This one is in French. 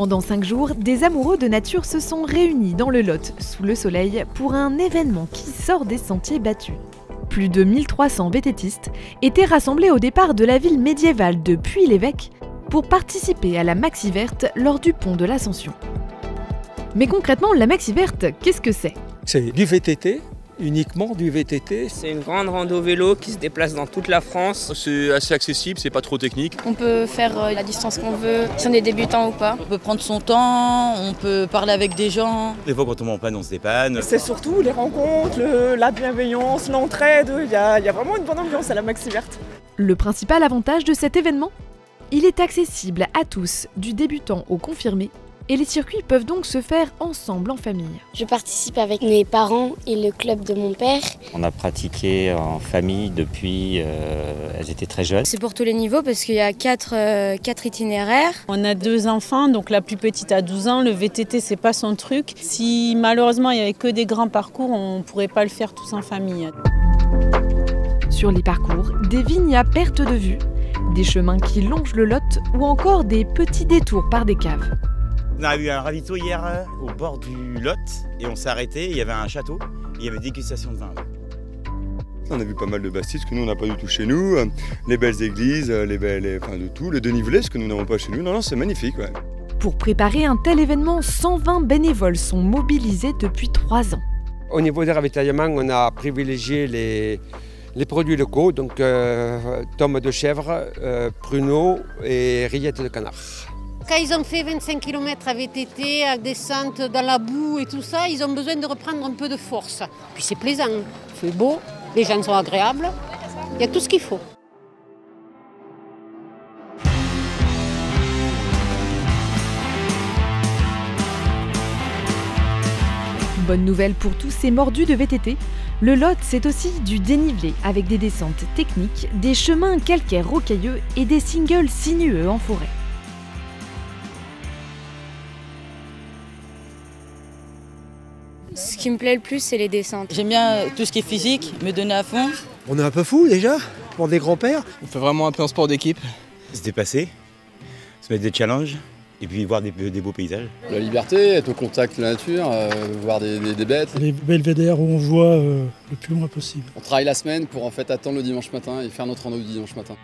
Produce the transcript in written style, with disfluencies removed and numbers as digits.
Pendant 5 jours, des amoureux de nature se sont réunis dans le Lot, sous le soleil, pour un événement qui sort des sentiers battus. Plus de 1300 vététistes étaient rassemblés au départ de la ville médiévale de Puy-l'Évêque pour participer à la Maxi Verte lors du pont de l'Ascension. Mais concrètement, la Maxi Verte, qu'est-ce que c'est? C'est du VTT, uniquement du VTT. C'est une grande rando vélo qui se déplace dans toute la France. C'est assez accessible, c'est pas trop technique. On peut faire la distance qu'on veut, si on est débutant ou pas. On peut prendre son temps, on peut parler avec des gens. Des fois quand on tombe en panne, on se dépanne. C'est surtout les rencontres, la bienveillance, l'entraide. Il y a vraiment une bonne ambiance à la Maxi Verte. Le principal avantage de cet événement? Il est accessible à tous, du débutant au confirmé, et les circuits peuvent donc se faire ensemble en famille. Je participe avec mes parents et le club de mon père. On a pratiqué en famille depuis elles étaient très jeunes. C'est pour tous les niveaux parce qu'il y a 4 itinéraires. On a 2 enfants, donc la plus petite a 12 ans. Le VTT, c'est pas son truc. Si malheureusement il n'y avait que des grands parcours, on ne pourrait pas le faire tous en famille. Sur les parcours, des vignes à perte de vue, des chemins qui longent le Lot ou encore des petits détours par des caves. On a eu un ravito hier au bord du Lot et on s'est arrêté, il y avait un château, il y avait dégustation de vin. On a vu pas mal de Bastides que nous on n'a pas du tout chez nous, les belles églises, de tout, le dénivelé, ce que nous n'avons pas chez nous. Non, c'est magnifique. Ouais. Pour préparer un tel événement, 120 bénévoles sont mobilisés depuis 3 ans. Au niveau des ravitaillements, on a privilégié les produits locaux, donc tomes de chèvre, pruneaux et rillettes de canard. Quand ils ont fait 25 km à VTT, à descente dans la boue et tout ça, ils ont besoin de reprendre un peu de force. Puis c'est plaisant, il fait beau, les gens sont agréables, il y a tout ce qu'il faut. Bonne nouvelle pour tous ces mordus de VTT, le Lot c'est aussi du dénivelé avec des descentes techniques, des chemins calcaires rocailleux et des singles sinueux en forêt. Ce qui me plaît le plus, c'est les descentes. J'aime bien tout ce qui est physique, me donner à fond. On est un peu fou déjà, pour des grands-pères. On fait vraiment un peu un sport d'équipe. Se dépasser, se mettre des challenges et puis voir des beaux paysages. La liberté, être au contact de la nature, voir des bêtes. Les belvédères où on voit le plus loin possible. On travaille la semaine pour en fait attendre le dimanche matin et faire notre rando du dimanche matin.